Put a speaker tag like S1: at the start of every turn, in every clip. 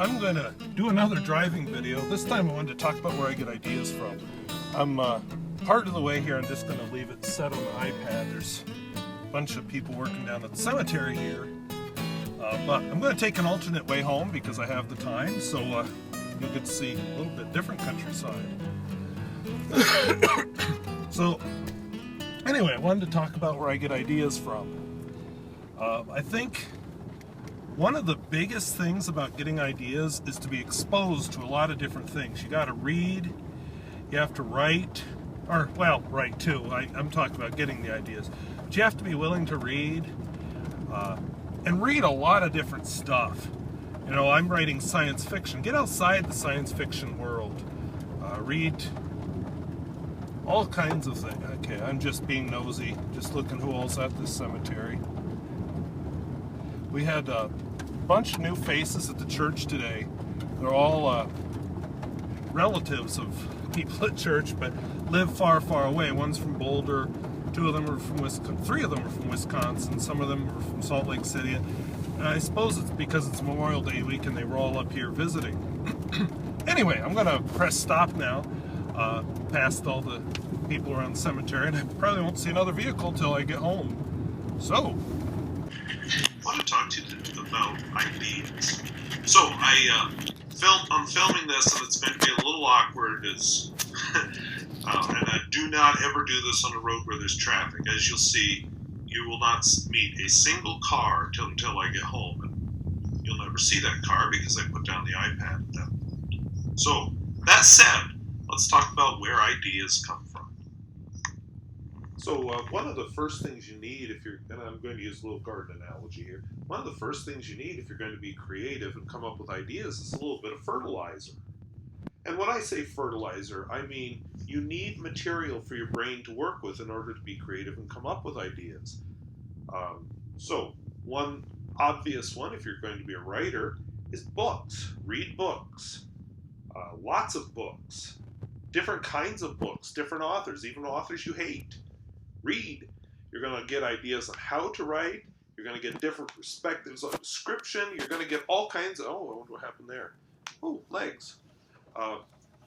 S1: I'm going to do another driving video. This time I wanted to talk about where I get ideas from. I'm part of the way here. I'm just going to leave it set on the iPad. There's a bunch of people working down at the cemetery here. But I'm going to take an alternate way home because I have the time, so you'll get to see a little bit different countryside. So anyway, I wanted to talk about where I get ideas from. I think one of the biggest things about getting ideas is to be exposed to a lot of different things. You got to read, you have to write, or, well, write too. I'm talking about getting the ideas. But you have to be willing to read, and read a lot of different stuff. You know, I'm writing science fiction. Get outside the science fiction world. Read all kinds of things. Okay, I'm just being nosy, just looking who all's at this cemetery. We had a bunch of new faces at the church today. They're all relatives of people at church, but live far, far away. One's from Boulder, two of them are from Wisconsin, three of them are from Wisconsin, some of them are from Salt Lake City. And I suppose it's because it's Memorial Day week and they were all up here visiting. Anyway, I'm going to press stop now, past all the people around the cemetery, and I probably won't see another vehicle until I get home. So,
S2: I want to talk to you about ideas. So I'm filming this, and it's going to be a little awkward, and I do not ever do this on a road where there's traffic. As you'll see, you will not meet a single car until I get home, and you'll never see that car because I put down the iPad at that point. So that said, let's talk about where ideas come from. So one of the first things you need if you're, and I'm going to use a little garden analogy here, one of the first things you need if you're going to be creative and come up with ideas is a little bit of fertilizer. And when I say fertilizer, I mean you need material for your brain to work with in order to be creative and come up with ideas. So one obvious one, if you're going to be a writer, is books. Read books. Lots of books. Different kinds of books, different authors, even authors you hate. Read. You're going to get ideas on how to write. You're going to get different perspectives on description. You're going to get all kinds of, oh, I wonder what happened there. Oh, legs.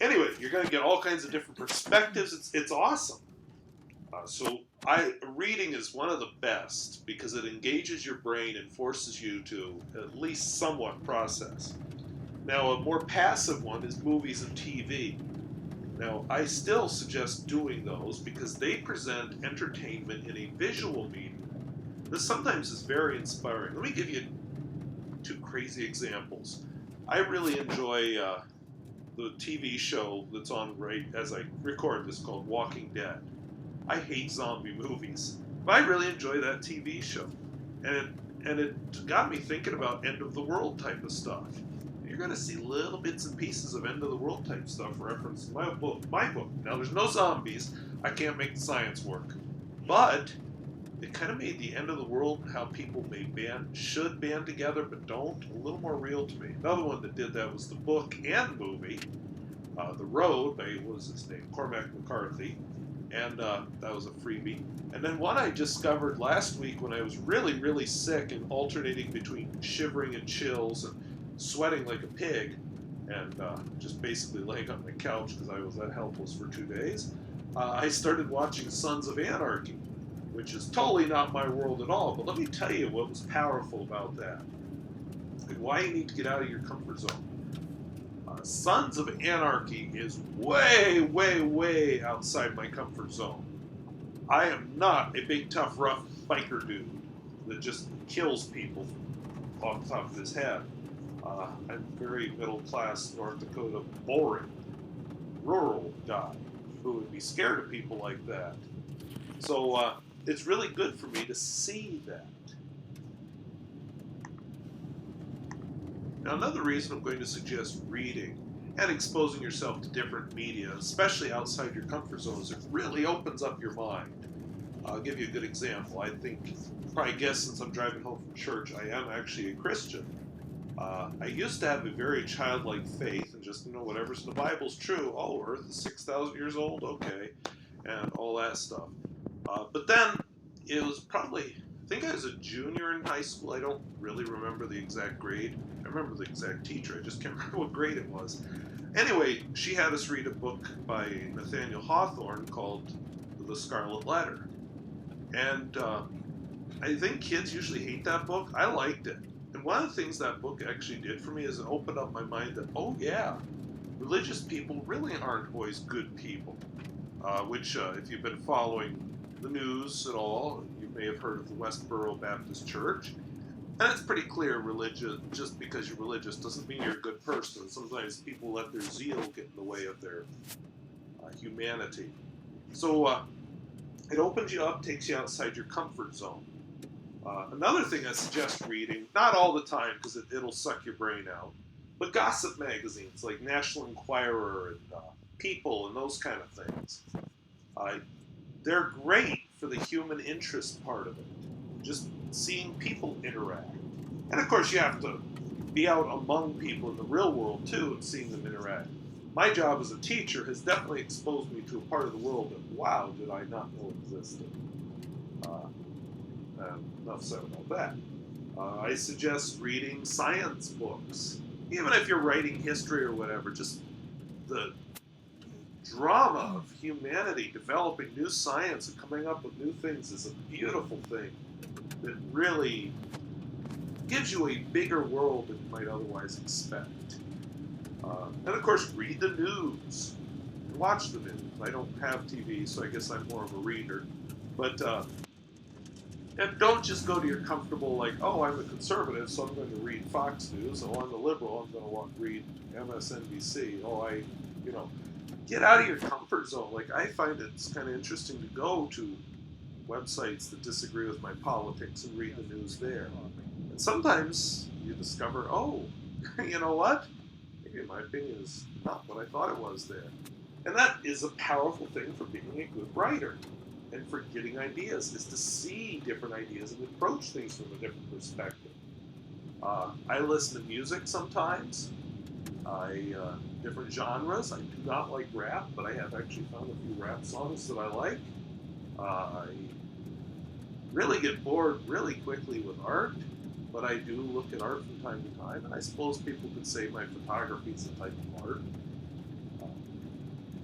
S2: Anyway, you're going to get all kinds of different perspectives. It's awesome. So reading is one of the best because it engages your brain and forces you to at least somewhat process. Now, a more passive one is movies and TV. Now, I still suggest doing those because they present entertainment in a visual medium. This sometimes is very inspiring. Let me give you two crazy examples. I really enjoy the TV show that's on right as I record this called Walking Dead. I hate zombie movies, but I really enjoy that TV show. And it got me thinking about end of the world type of stuff. You're going to see little bits and pieces of end of the world type stuff referenced in my book. Now, there's no zombies. I can't make the science work. But it kind of made the end of the world and how people should band together but don't a little more real to me. Another one that did that was the book and movie, The Road by, what was his name, Cormac McCarthy. And that was a freebie. And then one I discovered last week when I was really, really sick and alternating between shivering and chills and sweating like a pig, and just basically laying on my couch because I was that helpless for 2 days. I started watching Sons of Anarchy, which is totally not my world at all, but let me tell you what was powerful about that, and why you need to get out of your comfort zone. Sons of Anarchy is way, way, way outside my comfort zone. I am not a big, tough, rough biker dude that just kills people off the top of his head. I'm very middle-class, North Dakota, boring, rural guy who would be scared of people like that. So it's really good for me to see that. Now, another reason I'm going to suggest reading and exposing yourself to different media, especially outside your comfort zone, is it really opens up your mind. I'll give you a good example. I think, you probably guess since I'm driving home from church, I am actually a Christian. I used to have a very childlike faith and just, whatever's in the Bible's true. Oh, Earth is 6,000 years old? Okay. And all that stuff. But then, it was probably
S1: think I was a junior in high school. I don't really remember the exact grade. I remember the exact teacher. I just can't remember what grade it was. Anyway, she had us read a book by Nathaniel Hawthorne called The Scarlet Letter. And I think kids usually hate that book. I liked it. And one of the things that book actually did for me is it opened up my mind that, oh yeah, religious people really aren't always good people. Which, if you've been following the news at all, you may have heard of the Westboro Baptist Church. And it's pretty clear, just because you're religious doesn't mean you're a good person. Sometimes people let their zeal get in the way of their humanity. So it opens you up, takes you outside your comfort zone. Another thing I suggest reading, not all the time because it'll suck your brain out, but gossip magazines like National Enquirer and People and those kind of things. They're great for the human interest part of it. Just seeing people interact. And of course you have to be out among people in the real world too and seeing them interact. My job as a teacher has definitely exposed me to a part of the world that, wow, did I not know existed. Enough said about that. I suggest reading science books. Even if you're writing history or whatever, just the drama of humanity developing new science and coming up with new things is a beautiful thing that really gives you a bigger world than you might otherwise expect. And of course, read the news. Watch the news. I don't have TV, so I guess I'm more of a reader. But and don't just go to your comfortable, like, oh, I'm a conservative, so I'm going to read Fox News. Oh, I'm a liberal, I'm going to read MSNBC. Oh, get out of your comfort zone. Like, I find it's kind of interesting to go to websites that disagree with my politics and read the news there. And sometimes you discover, oh, you know what? Maybe my opinion is not what I thought it was there. And that is a powerful thing for being a good writer and for getting ideas, is to see different ideas and approach things from a different perspective. I listen to music sometimes. Different genres. I do not like rap, but I have actually found a few rap songs that I like. I really get bored really quickly with art, but I do look at art from time to time, and I suppose people could say my photography is a type of art.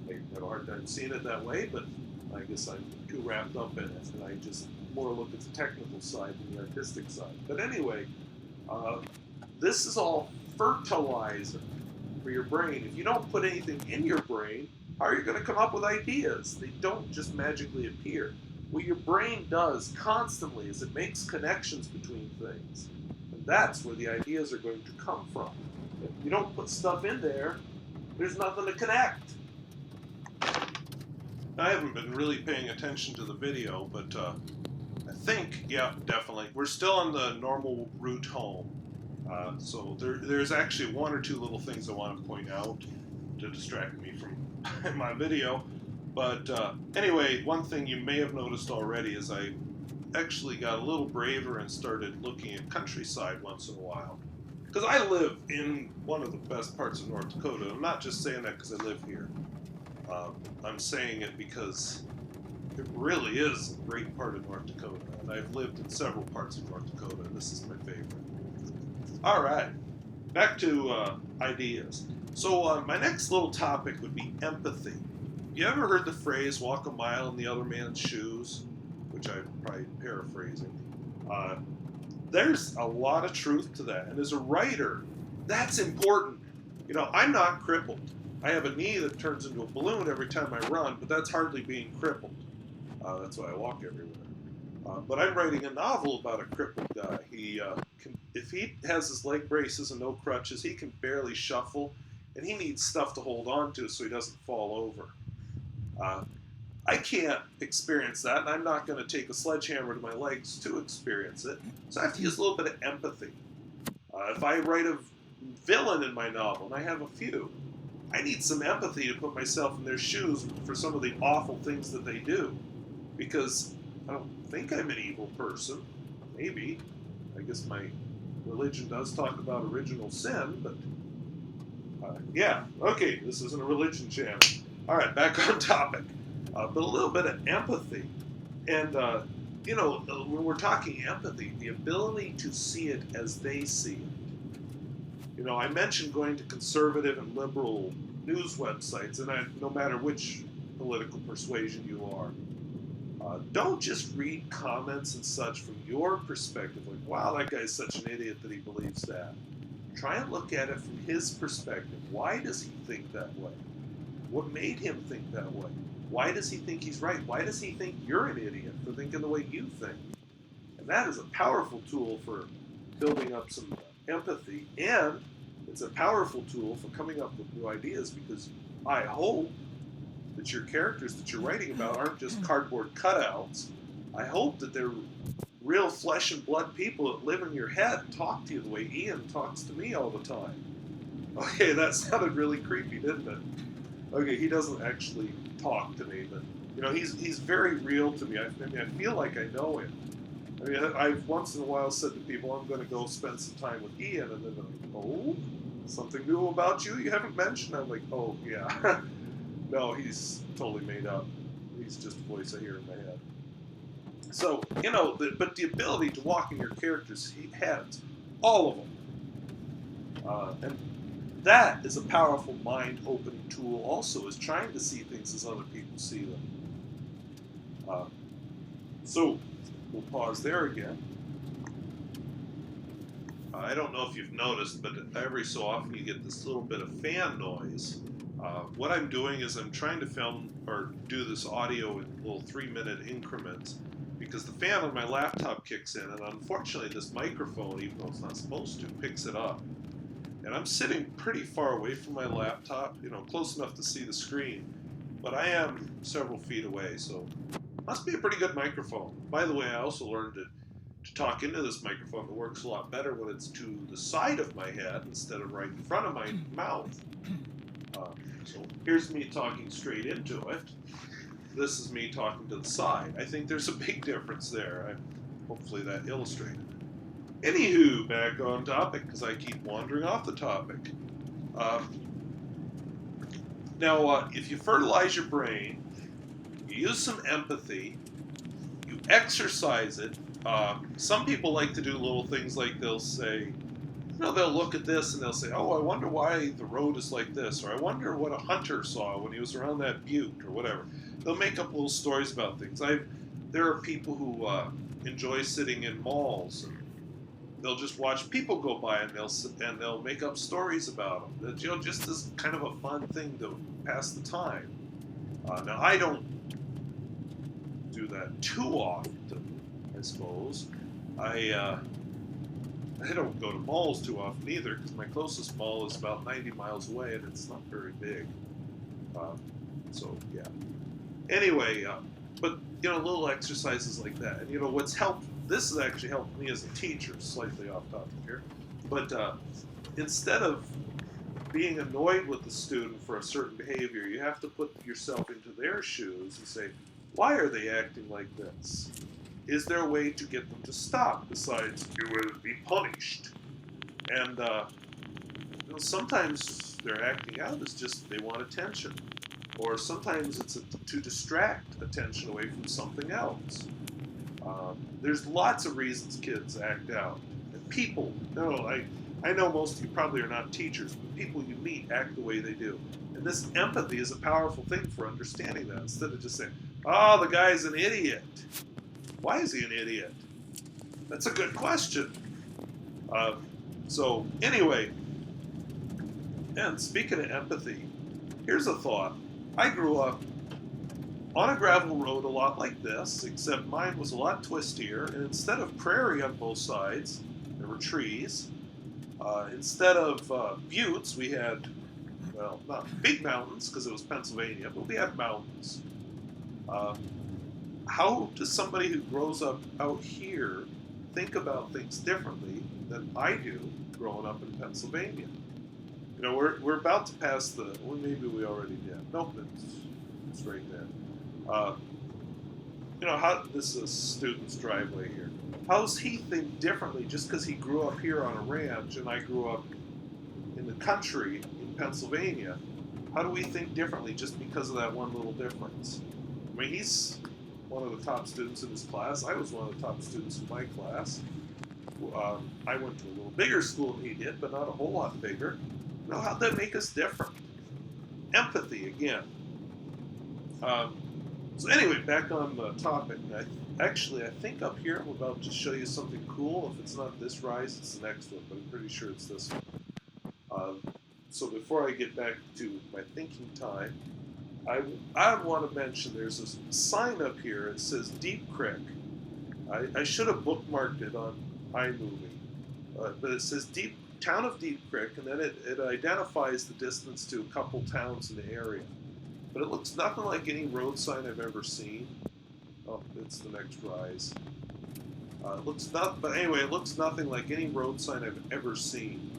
S1: I have a hard time seeing it that way, but I guess I'm too wrapped up in it, and I just more look at the technical side than the artistic side. But anyway, this is all fertilizer for your brain. If you don't put anything in your brain, how are you going to come up with ideas? They don't just magically appear. What your brain does constantly is it makes connections between things. And that's where the ideas are going to come from. If you don't put stuff in there, there's nothing to connect. I haven't been really paying attention to the video, but I think, yeah, definitely. We're still on the normal route home. So there's actually one or two little things I want to point out to distract me from my video. But anyway, one thing you may have noticed already is I actually got a little braver and started looking at countryside once in a while. Because I live in one of the best parts of North Dakota. I'm not just saying that because I live here. I'm saying it because it really is a great part of North Dakota. And I've lived in several parts of North Dakota, and this is my favorite. All right, back to ideas. So my next little topic would be empathy. You ever heard the phrase, walk a mile in the other man's shoes? Which I'm probably paraphrasing. There's a lot of truth to that. And as a writer, that's important. You know, I'm not crippled. I have a knee that turns into a balloon every time I run, but that's hardly being crippled. That's why I walk everywhere. But I'm writing a novel about a crippled guy. If he has his leg braces and no crutches, he can barely shuffle, and he needs stuff to hold on to so he doesn't fall over. I can't experience that, and I'm not going to take a sledgehammer to my legs to experience it. So I have to use a little bit of empathy. If I write a villain in my novel, and I have a few, I need some empathy to put myself in their shoes for some of the awful things that they do. Because I don't think I'm an evil person. Maybe. I guess my religion does talk about original sin, but yeah, okay, this isn't a religion channel. All right, back on topic. But a little bit of empathy. And when we're talking empathy, the ability to see it as they see it. I mentioned going to conservative and liberal news websites, and no matter which political persuasion you are, don't just read comments and such from your perspective, like, wow, that guy's such an idiot that he believes that. Try and look at it from his perspective. Why does he think that way? What made him think that way? Why does he think he's right? Why does he think you're an idiot for thinking the way you think? And that is a powerful tool for building up some empathy, and it's a powerful tool for coming up with new ideas, because I hope that your characters that you're writing about aren't just cardboard cutouts. I hope that they're real flesh and blood people that live in your head and talk to you the way Ian talks to me all the time. Okay, that sounded really creepy, didn't it? Okay, he doesn't actually talk to me, but he's very real to me. I feel like I know him. I've once in a while said to people, I'm going to go spend some time with Ian, and then they're like, oh, something new about you haven't mentioned? I'm like, oh, yeah. No, he's totally made up. He's just a voice I hear in my head. So, but the ability to walk in your characters' heads, all of them. And that is a powerful mind-opening tool also, is trying to see things as other people see them. So, we'll pause there again. I don't know if you've noticed, but every so often you get this little bit of fan noise. What I'm doing is I'm trying to film or do this audio in little 3-minute increments, because the fan on my laptop kicks in, and unfortunately this microphone, even though it's not supposed to, picks it up. And I'm sitting pretty far away from my laptop, close enough to see the screen, but I am several feet away, so must be a pretty good microphone. By the way, I also learned to talk into this microphone that works a lot better when it's to the side of my head instead of right in front of my mouth. So here's me talking straight into it. This is me talking to the side. I think there's a big difference there. Hopefully that illustrated it. Anywho, back on topic, because I keep wandering off the topic. Now, if you fertilize your brain, you use some empathy, you exercise it. Some people like to do little things like they'll say, they'll look at this and they'll say, oh, I wonder why the road is like this, or I wonder what a hunter saw when he was around that butte, or whatever. They'll make up little stories about things. There are people who enjoy sitting in malls, and they'll just watch people go by, and they'll make up stories about them. That, just as kind of a fun thing to pass the time. Now, I don't do that too often, I suppose. I don't go to malls too often either, because my closest mall is about 90 miles away, and it's not very big. So, yeah. Anyway, but, little exercises like that. And, what's helped, this has actually helped me as a teacher, slightly off topic here, but instead of being annoyed with the student for a certain behavior, you have to put yourself into their shoes and say, why are they acting like this? Is there a way to get them to stop besides you will be punished? And sometimes their acting out is just they want attention, or sometimes it's to distract attention away from something else. There's lots of reasons kids act out, and people. I know most of you probably are not teachers, but people you meet act the way they do. And this empathy is a powerful thing for understanding that, instead of just saying, oh, the guy's an idiot. Why is he an idiot? That's a good question. So anyway, and speaking of empathy, here's a thought. I grew up on a gravel road a lot like this, except mine was a lot twistier, and instead of prairie on both sides, there were trees. Instead of buttes, we had, well, not big mountains, because it was Pennsylvania, but we had mountains. How does somebody who grows up out here think about things differently than I do growing up in Pennsylvania? We're about to pass the, well, maybe we already did. Nope, it's right there. This is a student's driveway here. How does he think differently just because he grew up here on a ranch and I grew up in the country in Pennsylvania? How do we think differently just because of that one little difference? I mean, he's one of the top students in his class. I was one of the top students in my class. I went to a little bigger school than he did, but not a whole lot bigger. How'd that make us different? Empathy again. So anyway, back on the topic. I think up here I'm about to show you something cool. If it's not this rise, it's the next one, but I'm pretty sure it's this one. So before I get back to my thinking time, I want to mention there's a sign up here. It says Deep Creek. I should have bookmarked it on iMovie, but it says Town of Deep Creek, and then it identifies the distance to a couple towns in the area. But it looks nothing like any road sign I've ever seen. Oh, it's the next rise. It looks nothing like any road sign I've ever seen.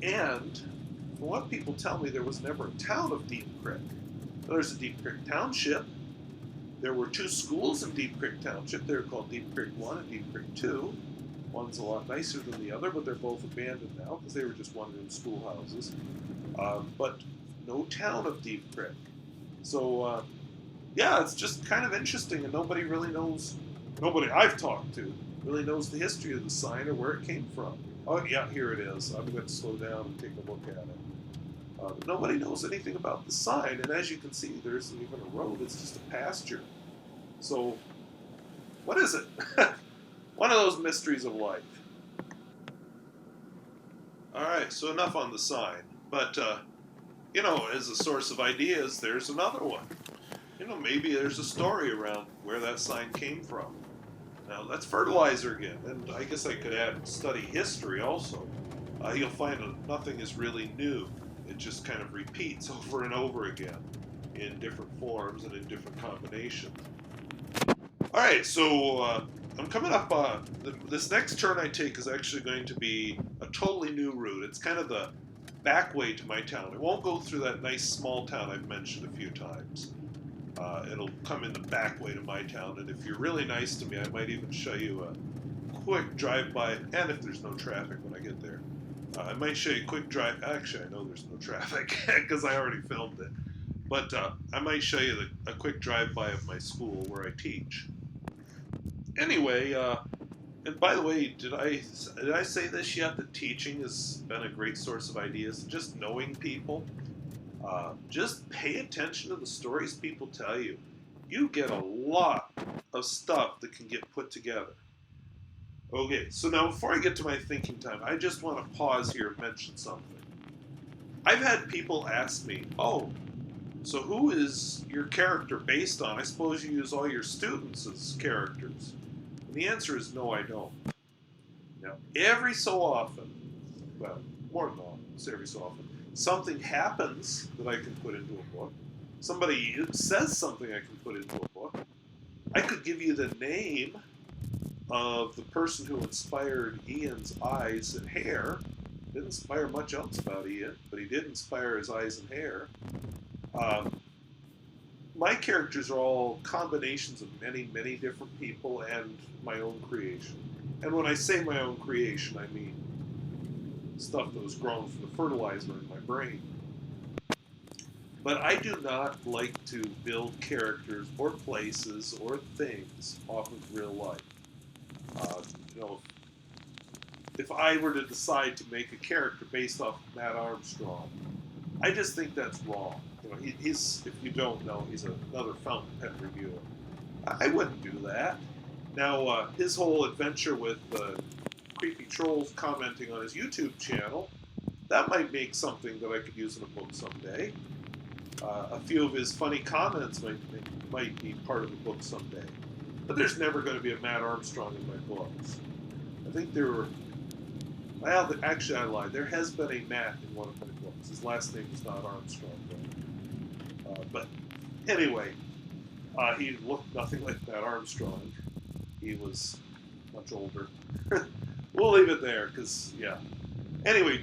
S1: And from what people tell me, there was never a town of Deep Creek. There's a Deep Creek Township. There were 2 schools in Deep Creek Township. They were called Deep Creek 1 and Deep Creek 2. One's a lot nicer than the other, but they're both abandoned now because they were just one-room schoolhouses. But no town of Deep Creek. So, yeah, it's just kind of interesting, and nobody I've talked to really knows the history of the sign or where it came from. Oh, yeah, here it is. I'm going to slow down and take a look at it. Nobody knows anything about the sign, and as you can see, there isn't even a road. It's just a pasture. So, what is it? One of those mysteries of life. All right, so enough on the sign. But, as a source of ideas, there's another one. Maybe there's a story around where that sign came from. Now, that's fertilizer again, and I guess I could add study history also. You'll find that nothing is really new. It just kind of repeats over and over again in different forms and in different combinations. All right, so I'm coming up. This next turn I take is actually going to be a totally new route. It's kind of the back way to my town. It won't go through that nice small town I've mentioned a few times. It'll come in the back way to my town, and if you're really nice to me, I might even show you a quick drive-by, and if there's no traffic when I get there. I might show you a quick drive. Actually, I know there's no traffic because I already filmed it. But I might show you a quick drive-by of my school where I teach. Anyway, and by the way, did I say this yet? That teaching has been a great source of ideas. Just knowing people. Just pay attention to the stories people tell you. You get a lot of stuff that can get put together. Okay, so now before I get to my thinking time, I just want to pause here and mention something. I've had people ask me, oh, so who is your character based on? I suppose you use all your students as characters. And the answer is no, I don't. Now, every so often, well, more than often, it's every so often, something happens that I can put into a book. Somebody says something I can put into a book. I could give you the name of the person who inspired Ian's eyes and hair. Didn't inspire much else about Ian, but he did inspire his eyes and hair. My characters are all combinations of many, many different people and my own creation. And when I say my own creation, I mean stuff that was grown from the fertilizer in my brain. But I do not like to build characters or places or things off of real life. If I were to decide to make a character based off of Matt Armstrong, I just think that's wrong. He's, if you don't know, he's another fountain pen reviewer. I wouldn't do that. Now, his whole adventure with creepy trolls commenting on his YouTube channel, that might make something that I could use in a book someday. A few of his funny comments might be part of the book someday. But there's never going to be a Matt Armstrong in my books. I think there were... Well, actually, I lied. There has been a Matt in one of my books. His last name is not Armstrong, though. But anyway, he looked nothing like Matt Armstrong. He was much older. We'll leave it there, because, yeah. Anyway,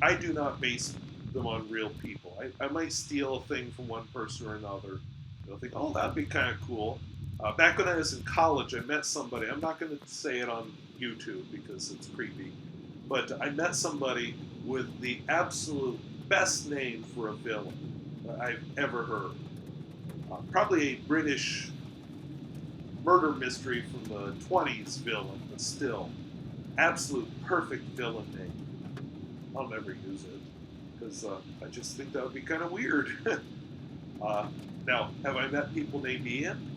S1: I do not base them on real people. I might steal a thing from one person or another. Think, oh, that'd be kind of cool. Back when I was in college, I met somebody. I'm not going to say it on YouTube because it's creepy. But I met somebody with the absolute best name for a villain I've ever heard. Probably a British murder mystery from the 20s villain, but still, absolute perfect villain name. I'll never use it because I just think that would be kind of weird. Now, have I met people named Ian?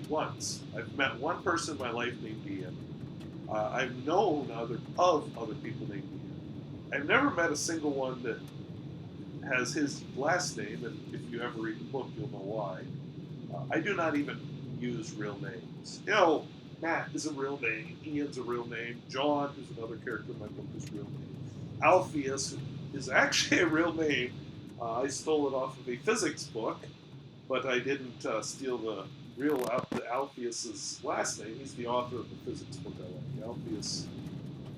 S1: Once. I've met one person in my life named Ian. I've known other people named Ian. I've never met a single one that has his last name, and if you ever read the book, you'll know why. I do not even use real names. You know, Matt is a real name. Ian's a real name. John, who's another character in my book, is a real name. Alpheus is actually a real name. I stole it off of a physics book, but I didn't steal the real Alpheus's last name. He's the author of the physics book I like. Alpheus.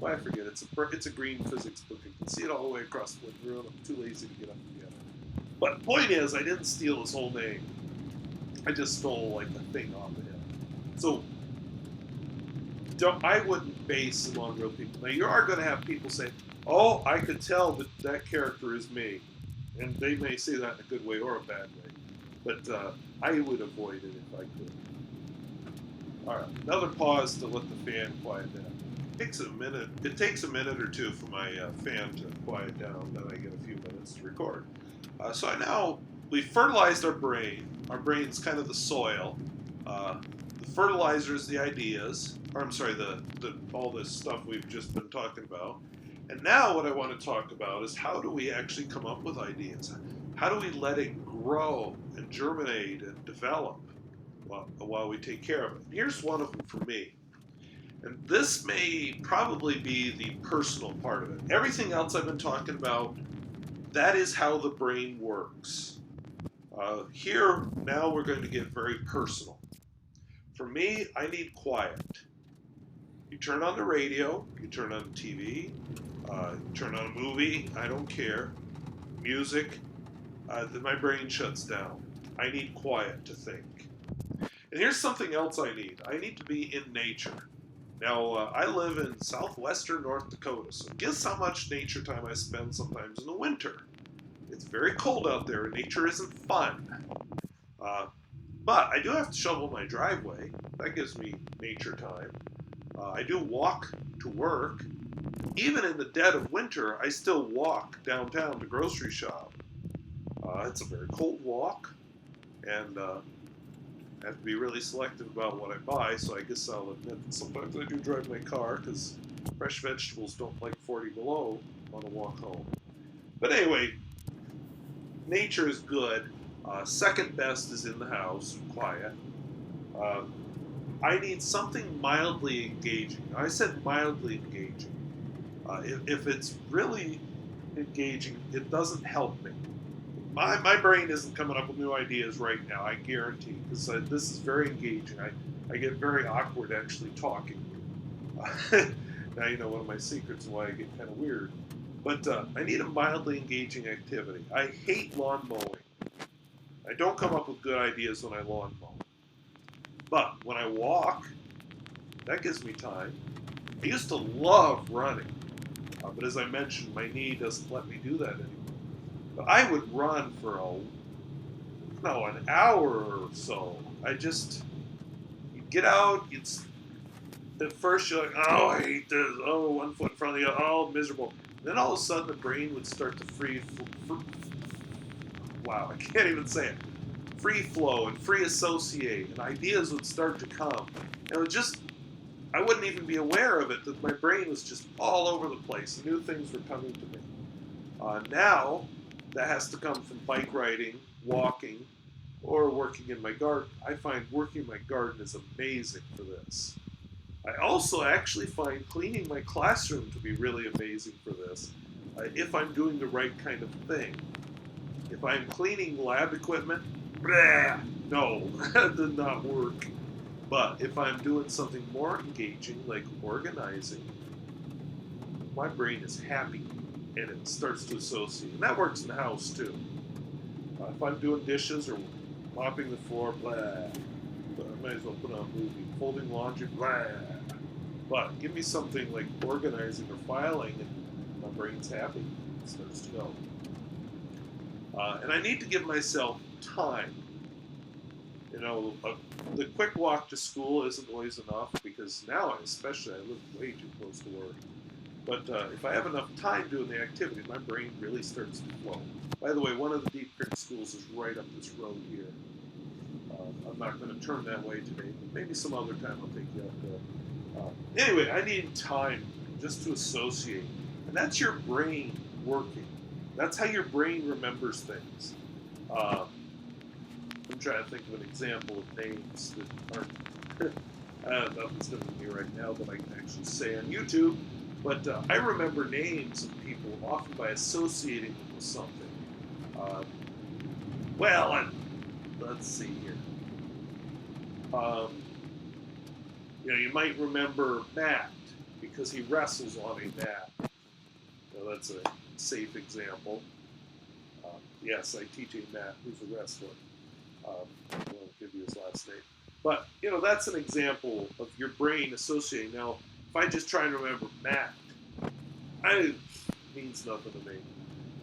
S1: Well, I forget. It's a green physics book. You can see it all the way across the living room. I'm too lazy to get up and get it. But the point is, I didn't steal his whole name. I just stole like a thing off of him. So I wouldn't base them on real people. Now you are going to have people say, "Oh, I could tell that that character is me," and they may say that in a good way or a bad way. But I would avoid it if I could. All right, another pause to let the fan quiet down. It takes a minute or two for my fan to quiet down. Then I get a few minutes to record. We fertilized our brain. Our brain's kind of the soil. The fertilizer is the ideas. Or I'm sorry, all this stuff we've just been talking about. And now what I want to talk about is how do we actually come up with ideas? How do we let it grow and germinate and develop while we take care of it? And here's one of them for me. And this may probably be the personal part of it. Everything else I've been talking about, that is how the brain works. Here, now we're going to get very personal. For me, I need quiet. You turn on the radio, you turn on the TV, you turn on a movie, I don't care. Music, then my brain shuts down. I need quiet to think. And here's something else I need. I need to be in nature. Now, I live in southwestern North Dakota, so guess how much nature time I spend sometimes in the winter. It's very cold out there, and nature isn't fun. But I do have to shovel my driveway. That gives me nature time. I do walk to work. Even in the dead of winter, I still walk downtown to grocery shop. It's a very cold walk, and I have to be really selective about what I buy, so I guess I'll admit that sometimes I do drive my car, because fresh vegetables don't like 40 below on a walk home. But anyway, nature is good. Second best is in the house, quiet. I need something mildly engaging. I said mildly engaging. If it's really engaging, it doesn't help me. My brain isn't coming up with new ideas right now, I guarantee, because this is very engaging. I get very awkward actually talking. Now you know one of my secrets why I get kind of weird. But I need a mildly engaging activity. I hate lawn mowing. I don't come up with good ideas when I lawn mow. But when I walk, that gives me time. I used to love running. But as I mentioned, my knee doesn't let me do that anymore. But I would run for an hour or so. You get out, at first you're like, oh, I hate this, oh, one foot in front of the other, oh, miserable. Then all of a sudden the brain would start to wow, I can't even say it. Free flow and free associate, and ideas would start to come. And it would I wouldn't even be aware of it, that my brain was just all over the place. New things were coming to me. Now, that has to come from bike riding, walking, or working in my garden. I find working in my garden is amazing for this. I also actually find cleaning my classroom to be really amazing for this, if I'm doing the right kind of thing. If I'm cleaning lab equipment, no, that did not work. But if I'm doing something more engaging, like organizing, my brain is happy, and it starts to associate. And that works in the house, too. If I'm doing dishes or mopping the floor, blah. But I might as well put on a movie. Folding laundry, blah. But give me something like organizing or filing, and my brain's happy. It starts to go. And I need to give myself time. You know, the quick walk to school isn't always enough because now, especially, I live way too close to work. But if I have enough time doing the activity, my brain really starts to flow. By the way, one of the Deep Creek schools is right up this road here. I'm not going to turn that way today, but maybe some other time I'll take you up there. Anyway, I need time just to associate. And that's your brain working. That's how your brain remembers things. I'm trying to think of an example of names that aren't, nothing's coming to me right now that I can actually say on YouTube. But I remember names of people often by associating them with something. Well, let's see here. You might remember Matt because he wrestles on a mat. That's a safe example. Yes, I teach a Matt who's a wrestler. I won't give you his last name. But, that's an example of your brain associating. Now, if I just try and remember Matt, it means nothing to me.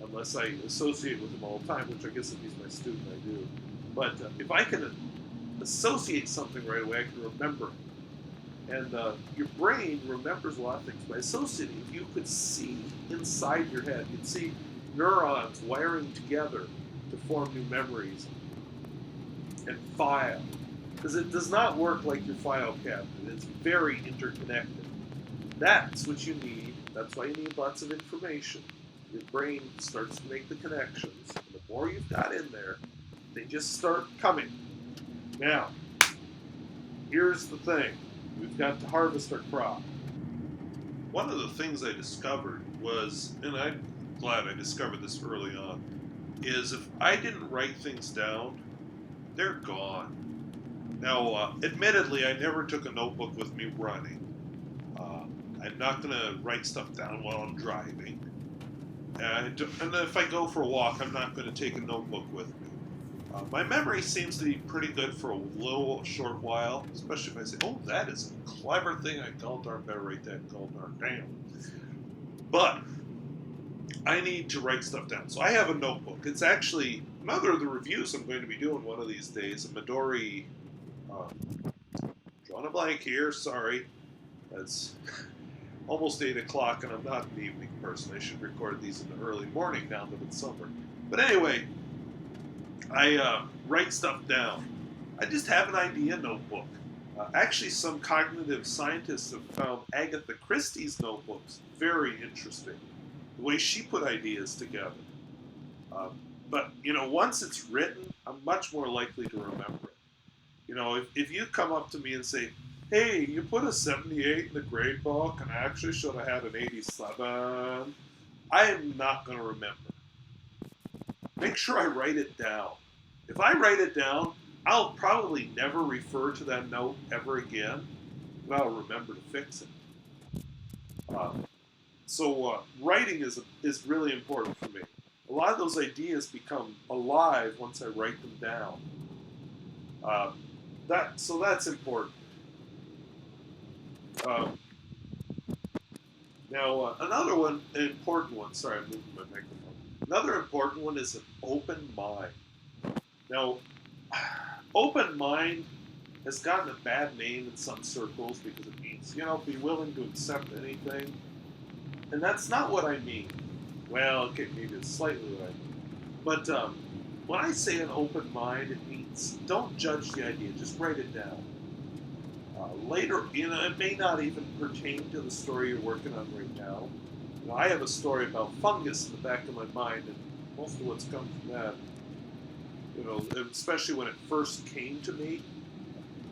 S1: Unless I associate with him all the time, which I guess if he's my student, I do. But if I can associate something right away, I can remember it. And your brain remembers a lot of things by associating. If you could see inside your head, you'd see neurons wiring together to form new memories and file. Because it does not work like your file cabinet. It's very interconnected. That's what you need. That's why you need lots of information. Your brain starts to make the connections. And the more you've got in there, they just start coming. Now, here's the thing. We've got to harvest our crop. One of the things I discovered was, and I'm glad I discovered this early on, is if I didn't write things down, they're gone. Now, admittedly, I never took a notebook with me running. I'm not going to write stuff down while I'm driving. And if I go for a walk, I'm not going to take a notebook with me. My memory seems to be pretty good for a little short while, especially if I say, oh, that is a clever thing. I gall darn better write that gall darn down. But I need to write stuff down. So I have a notebook. It's actually another of the reviews I'm going to be doing one of these days. A Midori, drawing a blank here, sorry. That's almost 8 o'clock and I'm not an evening person. I should record these in the early morning now that it's summer. But anyway, I write stuff down. I just have an idea notebook. Actually, some cognitive scientists have found Agatha Christie's notebooks very interesting. The way she put ideas together. But, once it's written, I'm much more likely to remember it. If you come up to me and say, hey, you put a 78 in the grade book and I actually should have had an 87, I am not going to remember. Make sure I write it down. If I write it down, I'll probably never refer to that note ever again, but I'll remember to fix it. So writing is really important for me. A lot of those ideas become alive once I write them down. So that's important. Now, another one, an important one, sorry, I'm moving my microphone. Another important one is an open mind. Now, open mind has gotten a bad name in some circles because it means, be willing to accept anything. And that's not what I mean. Well, okay, maybe it's slightly what I mean. But when I say an open mind, it means don't judge the idea, just write it down. Later, it may not even pertain to the story you're working on right now. I have a story about fungus in the back of my mind, and most of what's come from that, especially when it first came to me,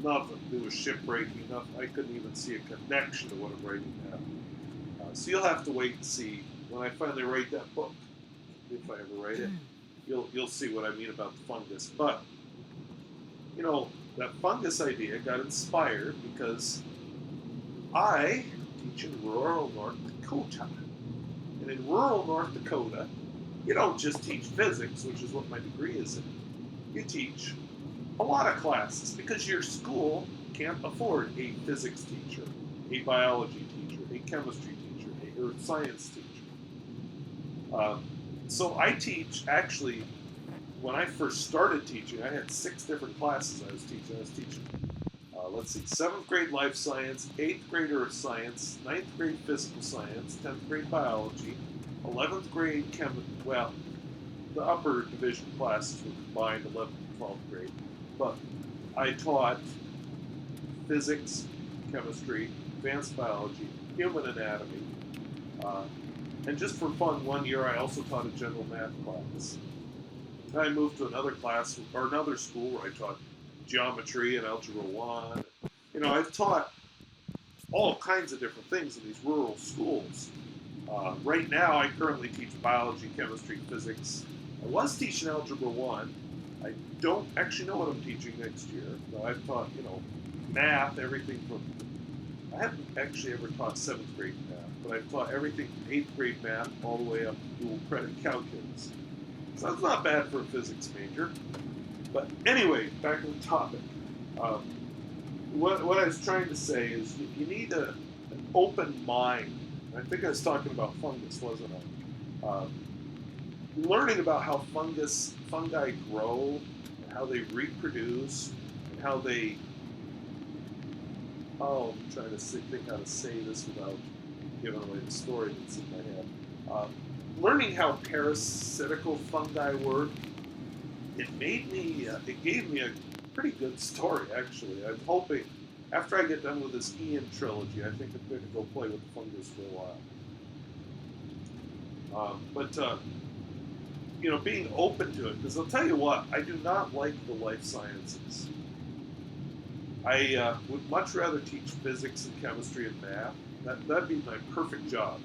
S1: nothing to do with shipbreaking, nothing. I couldn't even see a connection to what I'm writing now. So you'll have to wait and see when I finally write that book, if I ever write it. You'll see what I mean about the fungus. But that fungus idea got inspired because I teach in rural North Dakota. And in rural North Dakota, you don't just teach physics, which is what my degree is in. You teach a lot of classes because your school can't afford a physics teacher, a biology teacher, a chemistry teacher, a earth science teacher. So I teach actually when I first started teaching, I had 6 different classes I was teaching. I was teaching, let's see, 7th grade life science, 8th grade earth science, 9th grade physical science, 10th grade biology, 11th grade well, the upper division classes were combined 11th and 12th grade. But I taught physics, chemistry, advanced biology, human anatomy, and just for fun, one year I also taught a general math class. Then I moved to another class or another school where I taught geometry and algebra 1. I've taught all kinds of different things in these rural schools. Right now, I currently teach biology, chemistry, physics. I was teaching algebra 1. I don't actually know what I'm teaching next year. But I've taught, math, everything from, I haven't actually ever taught 7th grade math, but I've taught everything from 8th grade math all the way up to dual credit calculus. So that's not bad for a physics major. But anyway, back to the topic. What I was trying to say is you need an open mind. I think I was talking about fungus, wasn't I? Learning about how fungi grow, and how they reproduce, and how they... Oh, I'm trying to think how to say this without giving away the story that's in my head. Learning how parasitical fungi work, it gave me a pretty good story, actually. I'm hoping, after I get done with this Ian trilogy, I think I'm going to go play with the fungus for a while. Being open to it, because I'll tell you what, I do not like the life sciences. I would much rather teach physics and chemistry and math. That'd be my perfect job.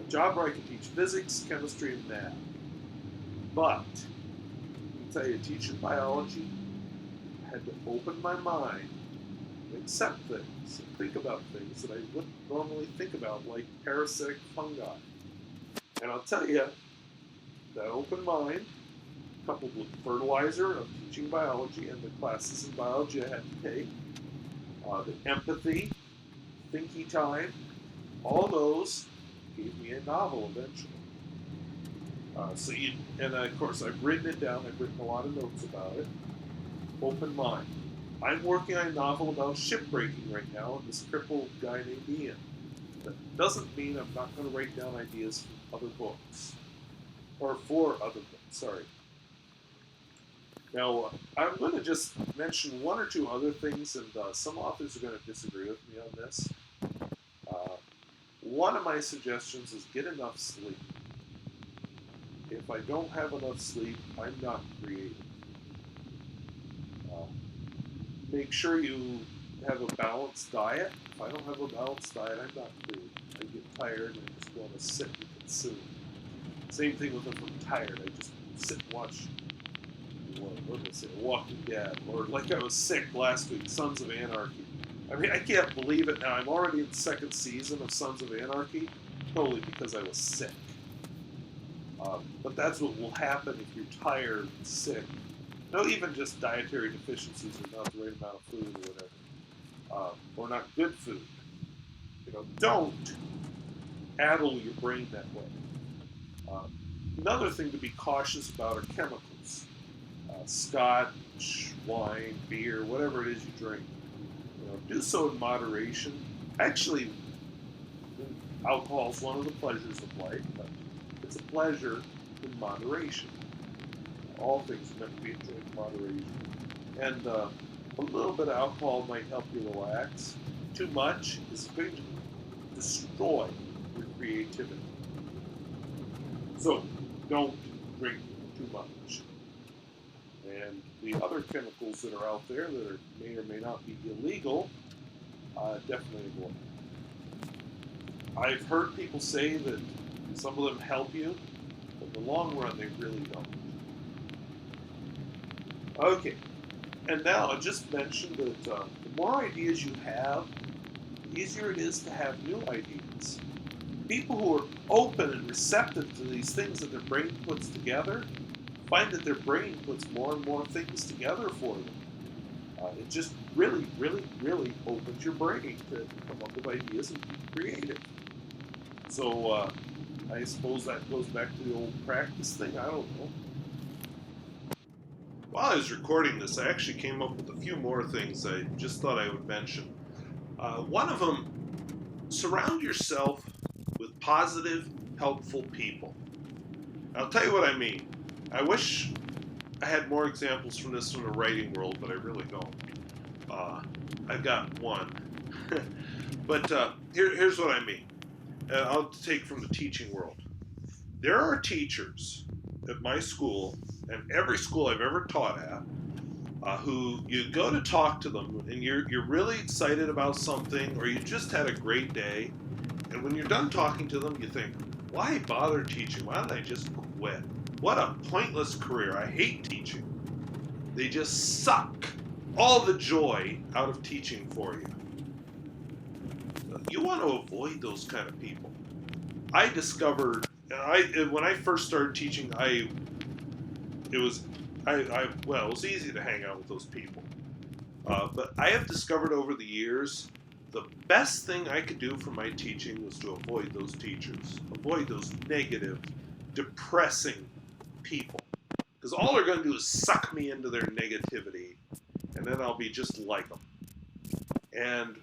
S1: A job where I can teach physics, chemistry, and math. But, I'll tell you, teaching biology, I had to open my mind and accept things and think about things that I wouldn't normally think about, like parasitic fungi. And I'll tell you, that open mind, coupled with fertilizer of teaching biology and the classes in biology I had to take, the empathy, thinky time, all those gave me a novel eventually. Of course, I've written it down. I've written a lot of notes about it. Open mind. I'm working on a novel about shipbreaking right now, and this crippled guy named Ian. That doesn't mean I'm not going to write down ideas from other books. Or for other books, sorry. Now, I'm going to just mention one or two other things, and some authors are going to disagree with me on this. One of my suggestions is get enough sleep. If I don't have enough sleep, I'm not creative. Make sure you have a balanced diet. If I don't have a balanced diet, I'm not creative. I get tired and I just want to sit and consume. Same thing with if I'm tired. I just sit and watch, what did I say, Walking Dead. Or like I was sick last week, Sons of Anarchy. I mean, I can't believe it now. I'm already in the 2nd season of Sons of Anarchy, totally because I was sick. But that's what will happen if you're tired and sick. No, even just dietary deficiencies or not the right amount of food or whatever. Or not good food. Don't addle your brain that way. Another thing to be cautious about are chemicals. Scotch, wine, beer, whatever it is you drink. Do so in moderation. Actually, alcohol is one of the pleasures of life, but it's a pleasure in moderation. All things are meant to be enjoyed in moderation. And a little bit of alcohol might help you relax. Too much is going to destroy your creativity. So, don't drink too much. And the other chemicals that are out there that may or may not be illegal, definitely avoid. I've heard people say that some of them help you, but in the long run, they really don't. Okay, and now I just mentioned that the more ideas you have, the easier it is to have new ideas. People who are open and receptive to these things that their brain puts together find that their brain puts more and more things together for them. It just really, really, really opens your brain to come up with ideas and be creative. So I suppose that goes back to the old practice thing. I don't know. while I was recording this, I actually came up with a few more things I just thought I would mention. One of them, surround yourself with positive, helpful people. I'll tell you what I mean. I wish I had more examples from this from the writing world, but I really don't. I've got one. But here's what I mean. I'll take from the teaching world. There are teachers at my school, and every school I've ever taught at, who you go to talk to them, and you're really excited about something, or you just had a great day, and when you're done talking to them, you think, why bother teaching? Why don't I just quit? What a pointless career. I hate teaching. They just suck all the joy out of teaching for you. You want to avoid those kind of people. I discovered, when I first started teaching, it was easy to hang out with those people. But I have discovered over the years, the best thing I could do for my teaching was to avoid those teachers, avoid those negative, depressing people. Because all they're going to do is suck me into their negativity, and then I'll be just like them. And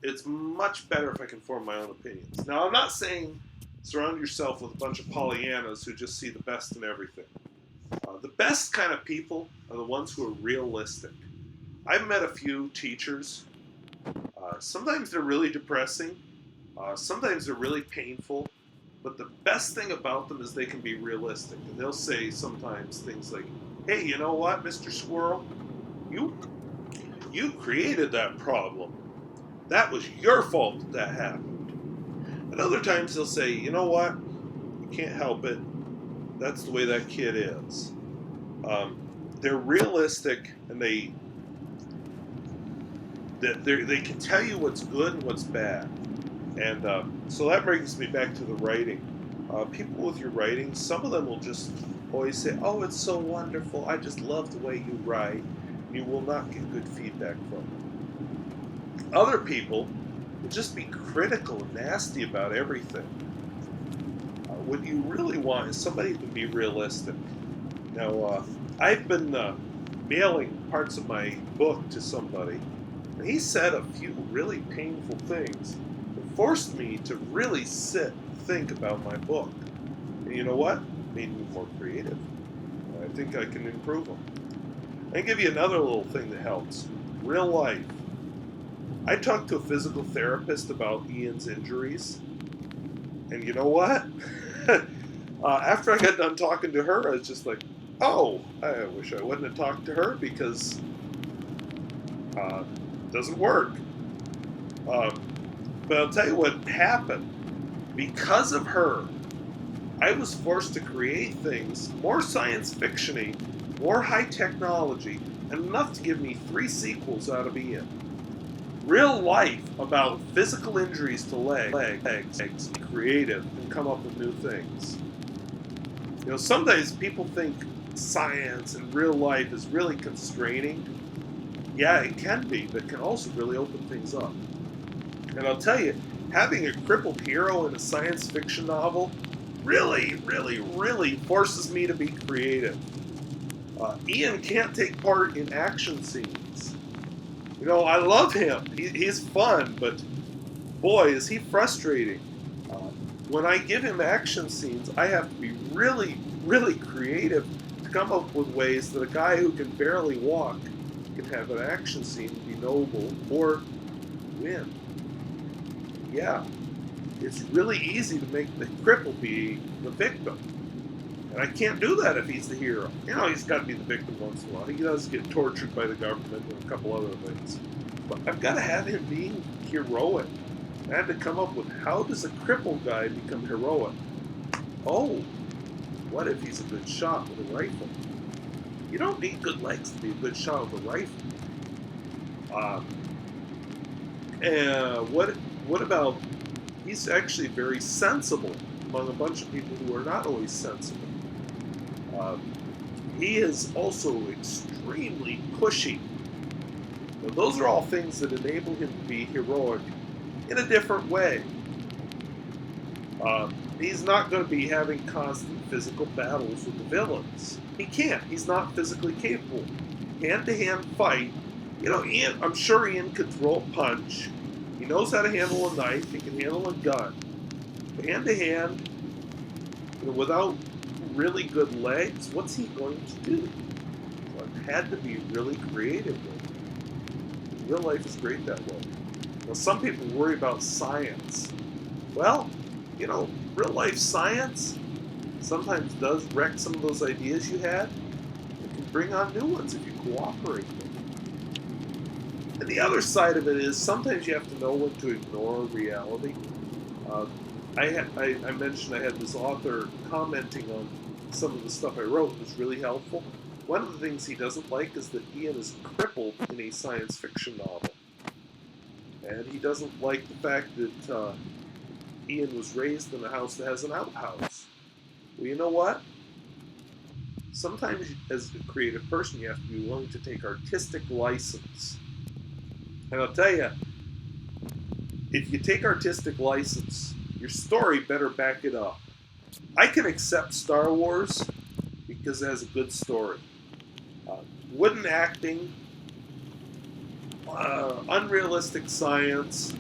S1: it's much better if I can form my own opinions. Now, I'm not saying surround yourself with a bunch of Pollyannas who just see the best in everything. The best kind of people are the ones who are realistic. I've met a few teachers. Sometimes they're really depressing. Sometimes they're really painful. But the best thing about them is they can be realistic. And they'll say sometimes things like, hey, you know what, Mr. Squirrel? You created that problem. That was your fault that happened. And other times they'll say, you know what? You can't help it. That's the way that kid is. They're realistic, and they can tell you what's good and what's bad. And so that brings me back to the writing. People with your writing, some of them will just always say, oh, it's so wonderful. I just love the way you write. You will not get good feedback from them. Other people will just be critical and nasty about everything. What you really want is somebody who can be realistic. Now, I've been mailing parts of my book to somebody, and he said a few really painful things that forced me to really sit and think about my book. And you know what? It made me more creative. I think I can improve them. I can give you another little thing that helps. Real life. I talked to a physical therapist about Ian's injuries, and you know what? After I got done talking to her, I was just like, oh, I wish I wouldn't have talked to her because it doesn't work. But I'll tell you what happened. Because of her, I was forced to create things more science fiction-y, more high technology, and enough to give me 3 sequels out of Ian. Real life about physical injuries to legs, be creative, and come up with new things. You know, sometimes people think science and real life is really constraining. Yeah, it can be, but it can also really open things up. And I'll tell you, having a crippled hero in a science fiction novel really, really, really forces me to be creative. Ian can't take part in action scenes. You know, I love him. He's fun, but boy, is he frustrating. When I give him action scenes, I have to be really, really creative to come up with ways that a guy who can barely walk can have an action scene be noble or win. Yeah, it's really easy to make the cripple be the victim. And I can't do that if he's the hero. You know, he's got to be the victim once in a while. He does get tortured by the government and a couple other things. But I've got to have him being heroic. I had to come up with, how does a crippled guy become heroic? Oh, what if he's a good shot with a rifle? You don't need good legs to be a good shot with a rifle. What about, he's actually very sensible among a bunch of people who are not always sensible. He is also extremely pushy. Now, those are all things that enable him to be heroic in a different way. he's not going to be having constant physical battles with the villains. He can't. He's not physically capable. Hand-to-hand fight. Ian, I'm sure Ian could throw a punch. He knows how to handle a knife. He can handle a gun. Hand-to-hand, without really good legs, what's he going to do? So it had to be really creative with it. Real life is great that way. Now, some people worry about science. Well, real life science sometimes does wreck some of those ideas you had. It can bring on new ones if you cooperate with it. And the other side of it is sometimes you have to know when to ignore reality. I mentioned I had this author commenting on some of the stuff I wrote. It was really helpful. One of the things he doesn't like is that Ian is crippled in a science fiction novel. And he doesn't like the fact that Ian was raised in a house that has an outhouse. Well, you know what? Sometimes as a creative person, you have to be willing to take artistic license. And I'll tell you, if you take artistic license, your story better back it up. I can accept Star Wars because it has a good story. Wooden acting, unrealistic science,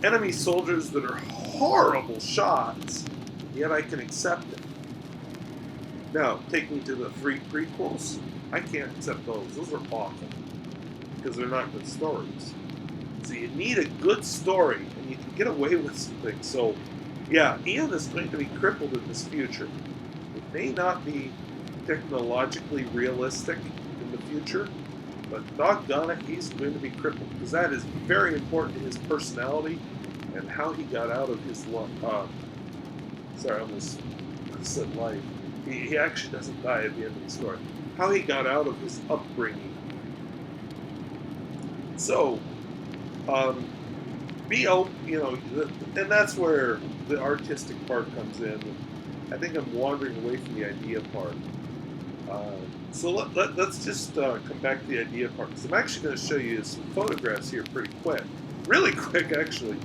S1: enemy soldiers that are horrible shots, yet I can accept it. Now, take me to the 3 prequels. I can't accept those. Those are awful because they're not good stories. So you need a good story, and you can get away with some things. So, yeah, Ian is going to be crippled in this future. It may not be technologically realistic in the future, but doggone it, he's going to be crippled because that is very important to his personality and how he got out of his life. Sorry, I almost said life. He actually doesn't die at the end of the story. How he got out of his upbringing. So, and that's where the artistic part comes in. I think I'm wandering away from the idea part. So let's just come back to the idea part, because I'm actually going to show you some photographs here pretty quick. Really quick, actually.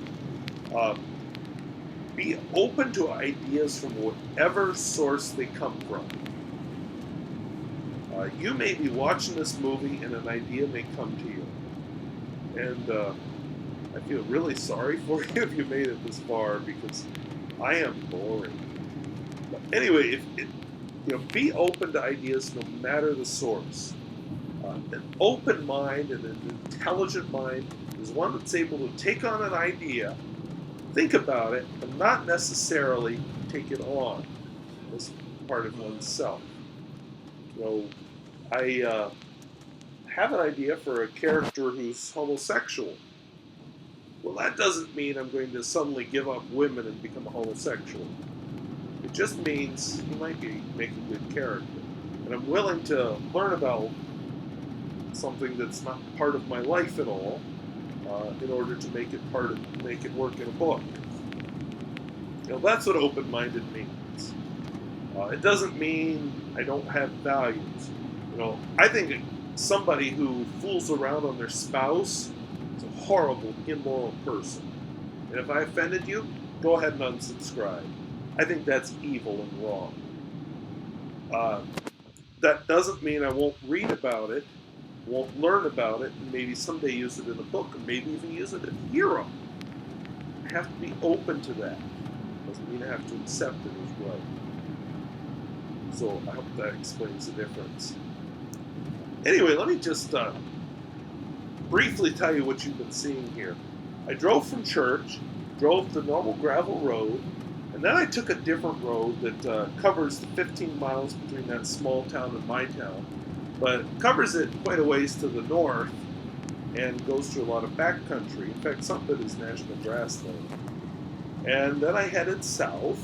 S1: Be open to ideas from whatever source they come from. You may be watching this movie and an idea may come to you. And I feel really sorry for you if you made it this far, because I am boring. But anyway, be open to ideas no matter the source. An open mind and an intelligent mind is one that's able to take on an idea, think about it, and not necessarily take it on as part of oneself. I have an idea for a character who's homosexual. Well, that doesn't mean I'm going to suddenly give up women and become a homosexual. It just means he might make a good character. And I'm willing to learn about something that's not part of my life at all in order to make it work in a book. That's what open-minded means. It doesn't mean I don't have values. I think somebody who fools around on their spouse is a horrible, immoral person. And if I offended you, go ahead and unsubscribe. I think that's evil and wrong. That doesn't mean I won't read about it, won't learn about it, and maybe someday use it in a book, or maybe even use it as a hero. I have to be open to that. Doesn't mean I have to accept it as well. So I hope that explains the difference. Anyway, let me just briefly tell you what you've been seeing here. I drove from church, drove the normal gravel road, and then I took a different road that covers the 15 miles between that small town and my town, but covers it quite a ways to the north and goes through a lot of backcountry. In fact, some of it is national grassland. And then I headed south.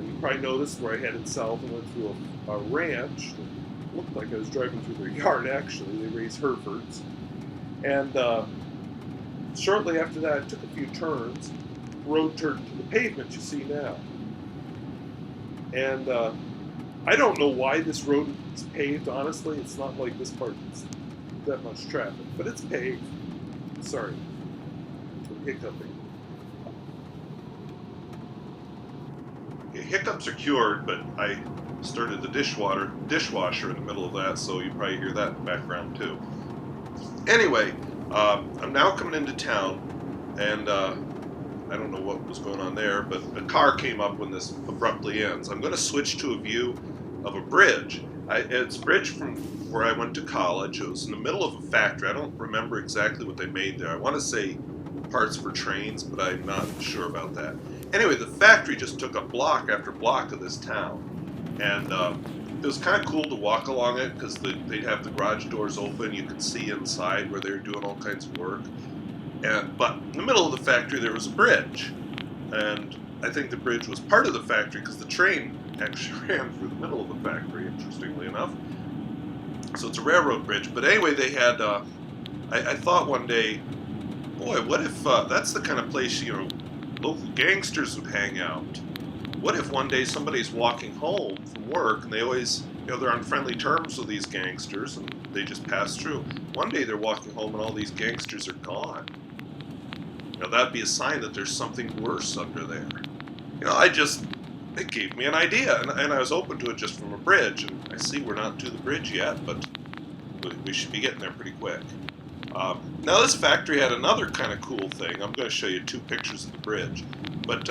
S1: You probably noticed where I headed south and went through a ranch. It looked like I was driving through their yard, actually. They raise Herefords. And shortly after that, I took a few turns. Road turned to the pavement you see now. And I don't know why this road is paved, honestly. It's not like this part is that much traffic, but it's paved. Sorry for hiccuping.
S3: hiccups are cured, but I started the dishwasher in the middle of that, so you probably hear that in the background too. Anyway, I'm now coming into town, and I don't know what was going on there, but a car came up when this abruptly ends. I'm going to switch to a view of a bridge. It's a bridge from where I went to college. It was in the middle of a factory. I don't remember exactly what they made there. I want to say parts for trains, but I'm not sure about that. Anyway, the factory just took up block after block of this town. And it was kind of cool to walk along it because they'd have the garage doors open. You could see inside where they were doing all kinds of work. But in the middle of the factory there was a bridge. And I think the bridge was part of the factory because the train actually ran through the middle of the factory, interestingly enough. So it's a railroad bridge. But anyway, they had, I thought one day, boy, what if that's the kind of place, local gangsters would hang out. What if one day somebody's walking home from work and they always, they're on friendly terms with these gangsters and they just pass through. One day they're walking home and all these gangsters are gone. That'd be a sign that there's something worse under there. It gave me an idea, and I was open to it just from a bridge. And I see we're not to the bridge yet, but we should be getting there pretty quick. Now this factory had another kind of cool thing. I'm going to show you two pictures of the bridge. But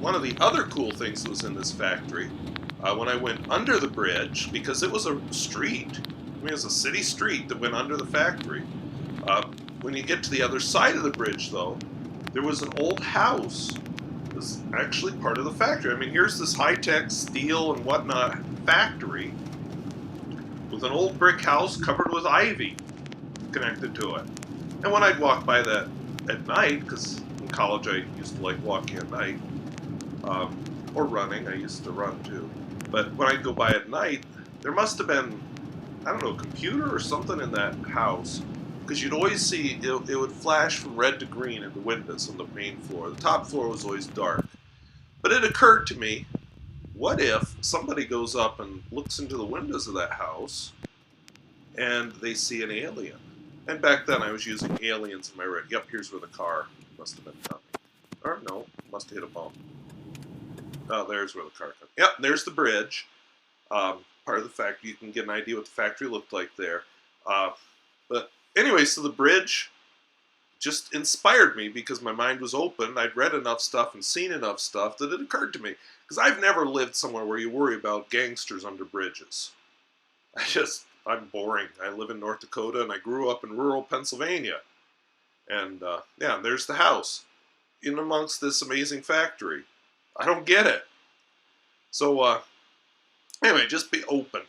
S3: one of the other cool things that was in this factory, when I went under the bridge, because it was a street, it was a city street that went under the factory. When you get to the other side of the bridge, though, there was an old house. It was actually part of the factory. Here's this high-tech steel and whatnot factory with an old brick house covered with ivy connected to it. And when I'd walk by that at night, because in college I used to like walking at night, or running, I used to run too. But when I'd go by at night, there must have been, I don't know, a computer or something in that house. Because you'd always see, it would flash from red to green in the windows on the main floor. The top floor was always dark. But it occurred to me, what if somebody goes up and looks into the windows of that house and they see an alien? And back then I was using aliens in my red. Yep, here's where the car must have been coming. Or no, must have hit a bump. Oh, there's where the car comes. Yep, there's the bridge. Part of the factory. You can get an idea what the factory looked like there. But anyway, so the bridge just inspired me because my mind was open. I'd read enough stuff and seen enough stuff that it occurred to me. Because I've never lived somewhere where you worry about gangsters under bridges. I'm boring. I live in North Dakota and I grew up in rural Pennsylvania. And yeah, there's the house in amongst this amazing factory. I don't get it. So anyway, just be open.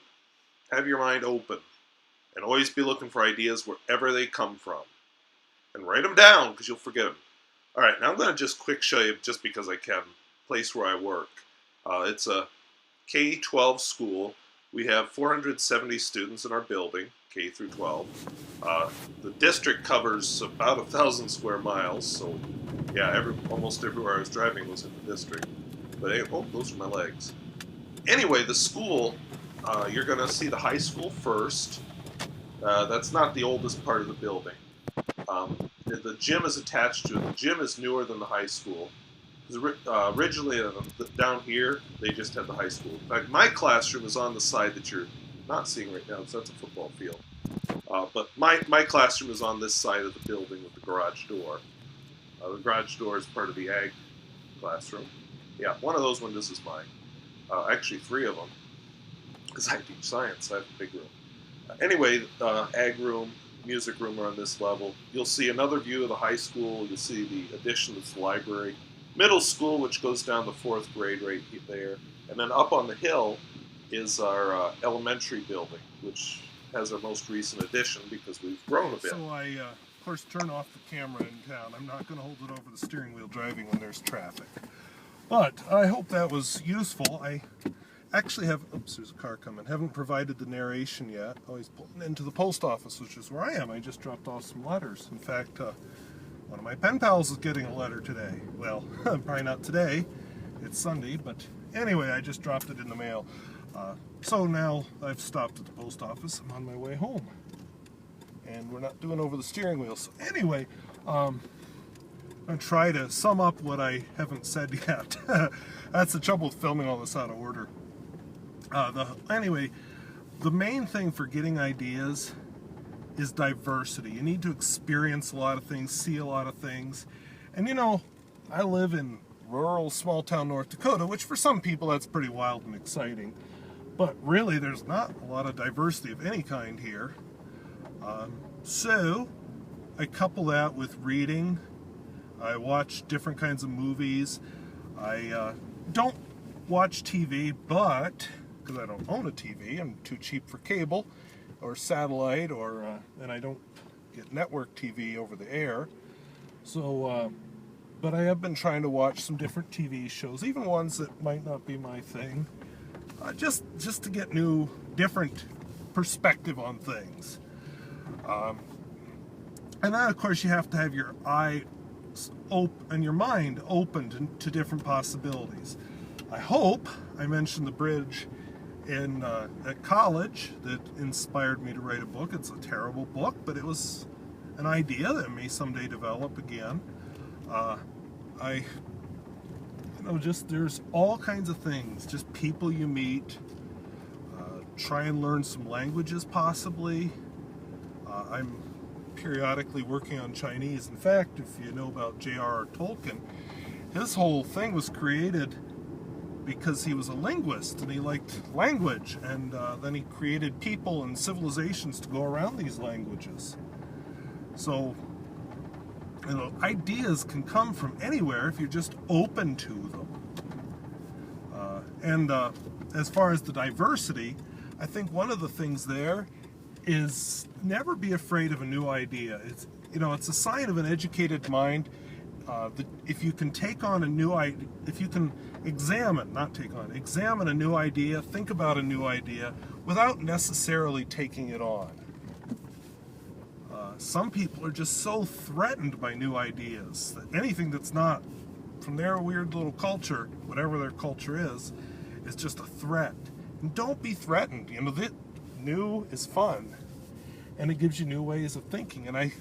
S3: Have your mind open. And always be looking for ideas wherever they come from. And write them down, because you'll forget them. Alright, now I'm going to just quick show you, just because I can, place where I work. It's a K-12 school. We have 470 students in our building, K through 12. The district covers about 1,000 square miles, so yeah, almost everywhere I was driving was in the district. But oh, those are my legs. Anyway, the school, you're going to see the high school first. That's not the oldest part of the building. The gym is attached to it. The gym is newer than the high school. Originally, down here, they just had the high school. In fact, my classroom is on the side that you're not seeing right now, so that's a football field. But my classroom is on this side of the building with the garage door. The garage door is part of the ag classroom. Yeah, one of those windows is mine. Actually, 3 of them, because I teach science. I have a big room. Anyway, ag room, music room are on this level. You'll see another view of the high school. You'll see the addition to the library. Middle school, which goes down to 4th grade right there. And then up on the hill is our elementary building, which has our most recent addition because we've grown a bit.
S1: So I, of course, turn off the camera in town. I'm not going to hold it over the steering wheel driving when there's traffic. But I hope that was useful. I actually have, oops, there's a car coming. Haven't provided the narration yet. Oh, he's pulling into the post office, which is where I am. I just dropped off some letters. In fact, one of my pen pals is getting a letter today. Well, probably not today. It's Sunday, but anyway, I just dropped it in the mail. So now I've stopped at the post office. I'm on my way home. And we're not doing over the steering wheel. So anyway, I'm going to try to sum up what I haven't said yet. That's the trouble with filming all this out of order. Anyway, the main thing for getting ideas is diversity. You need to experience a lot of things, see a lot of things. And you know, I live in rural, small town North Dakota, which for some people that's pretty wild and exciting. But really, there's not a lot of diversity of any kind here. So, I couple that with reading. I watch different kinds of movies. I don't watch TV, but, because I don't own a TV, I'm too cheap for cable or satellite, and I don't get network TV over the air. So, but I have been trying to watch some different TV shows, even ones that might not be my thing, just to get different perspective on things. And then, of course, you have to have your eye and your mind open to different possibilities. I hope I mentioned the bridge at college that inspired me to write a book. It's a terrible book, but it was an idea that may someday develop again. There's all kinds of things, just people you meet. Try and learn some languages, possibly. I'm periodically working on Chinese. In fact, if you know about J.R.R. Tolkien, his whole thing was created because he was a linguist and he liked language, and then he created people and civilizations to go around these languages. So, you know, ideas can come from anywhere if you're just open to them. And as far as the diversity, I think one of the things there is never be afraid of a new idea. It's a sign of an educated mind. If you can take on a new idea, if you can examine a new idea, think about a new idea without necessarily taking it on. Some people are just so threatened by new ideas that anything that's not from their weird little culture, whatever their culture is just a threat. And don't be threatened. New is fun, and it gives you new ways of thinking. And I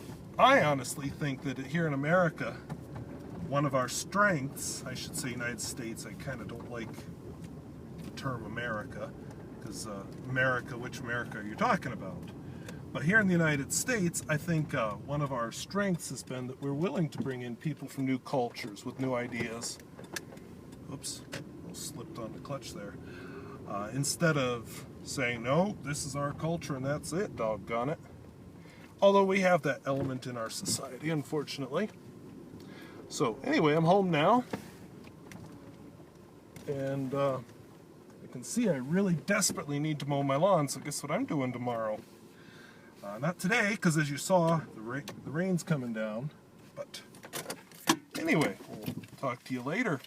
S1: honestly think that here in America, one of our strengths, I should say United States, I kind of don't like the term America, because which America are you talking about? But here in the United States, I think one of our strengths has been that we're willing to bring in people from new cultures with new ideas. Oops, I slipped on the clutch there. Instead of saying, no, this is our culture and that's it, doggone it. Although we have that element in our society, unfortunately. So anyway, I'm home now. And you can see I really desperately need to mow my lawn, so guess what I'm doing tomorrow? Not today, because as you saw, the rain's coming down. But anyway, we'll talk to you later.